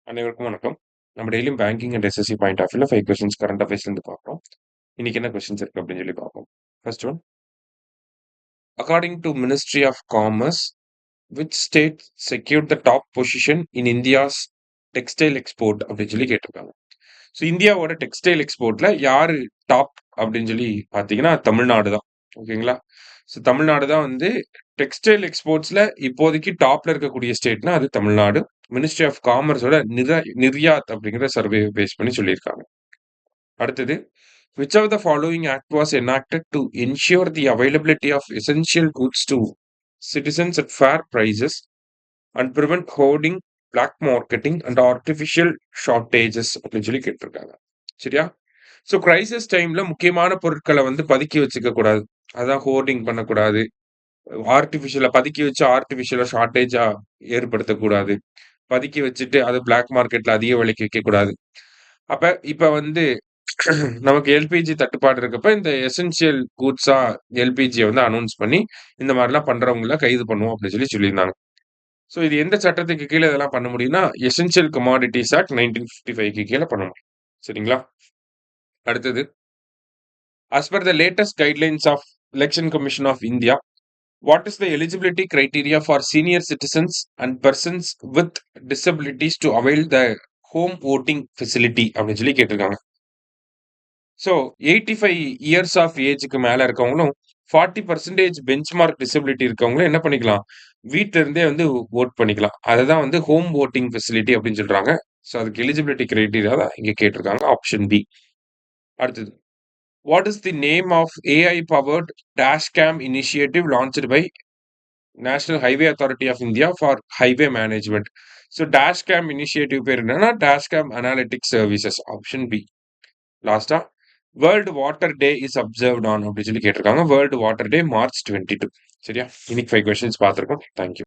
அனைவருக்கும் வணக்கம். நம்ம டெய்லியும் banking and SSC point of வியூல 5 கொஸ்டின்ஸ் கரண்ட் அஃபேர்ஸ்லேருந்து பார்க்குறோம். இன்னைக்கு என்ன கொஸ்டின்ஸ் இருக்கு அப்படின்னு சொல்லி பார்ப்போம். First one, according to ministry of commerce, which state secured the top position in India's textile export அப்படின்னு சொல்லி கேட்டிருக்காங்க. ஸோ இந்தியாவோட டெக்ஸ்டைல் எக்ஸ்போர்ட்ல யாரு டாப் அப்படின்னு சொல்லி பார்த்தீங்கன்னா தமிழ்நாடு தான். ஓகேங்களா? ஸோ தமிழ்நாடு தான் வந்து டெக்ஸ்டைல் எக்ஸ்போர்ட்ஸ்ல இப்போதைக்கு டாப்ல இருக்கக்கூடிய ஸ்டேட்னா அது தமிழ்நாடு. மினிஸ்ட்ரி ஆஃப் காமர்ஸோட நிர்யாத் அப்படிங்கிற சர்வே பேஸ் பண்ணி சொல்லியிருக்காங்க. அடுத்தது, which of the following act was enacted to ensure the availability of essential goods to citizens at fair prices and prevent hoarding, black marketing and artificial shortages அப்படின்னு சொல்லி கேட்டிருக்காங்க. சரியா? So crisis டைம்ல முக்கியமான பொருட்களை வந்து பதுக்கி வச்சுக்க கூடாது. அதான் ஹோர்டிங் பண்ணக்கூடாது. ஆர்டிஃபிஷியலா பதுக்கி வச்சு ஆர்டிஃபிஷியலா ஷார்ட்டேஜா ஏற்படுத்தக்கூடாது. பதுக்கி வச்சுட்டு அது பிளாக் மார்க்கெட்ல அதிக விலைக்கு விக்கக்கூடாது. அப்ப இப்ப வந்து நமக்கு எல்பிஜி தட்டுப்பாடு இருக்கப்ப, இந்த எசென்ஷியல் கூட்ஸா எல்பிஜிய வந்து அனௌன்ஸ் பண்ணி, இந்த மாரிலாம் பண்றவங்கள கைது பண்ணுவோம் அப்படின்னு சொல்லி சொல்லியிருந்தாங்க. ஸோ இது எந்த சட்டத்துக்கு கீழ இதெல்லாம் பண்ண முடியும்னா, எசென்ஷியல் கமாடிட்டீஸ் ஆக்ட் 1955க்கு கீழ பண்ண முடியும். சரிங்களா? அடுத்தது, as per the latest guidelines of Election Commission of India, what is the eligibility criteria for senior citizens and persons with disabilities to avail the home voting facility அப்படின்னு சொல்லி கேட்டிருக்காங்க. So 85 years of ஏஜ்க்கு மேல இருக்கவங்களும் 40% benchmark disability இருக்கவங்களும் என்ன பண்ணிக்கலாம்? வீட்ல இருந்தே வந்து வோட் பண்ணிக்கலாம். அததான் வந்து ஹோம் வோட்டிங் ஃபெசிலிட்டி அப்படின்னு சொல்றாங்க. ஸோ அதுக்கு எலிஜிபிலிட்டி கிரைட்டீரியா தான் இங்க கேட்டிருக்காங்க. Option B. அடுத்தது, what is the name of AI powered dash cam initiative launched by National Highway Authority of India for highway management? So dash cam initiative பேர் என்னன்னா dash cam analytics services. Option B. லாஸ்டா, world water day is observed on அப்படின்னு சொல்லி கேட்டிருக்காங்க. World water day March 22. சரியா? இன்னைக்கு 5 questions பார்த்துருக்கோம். Thank you.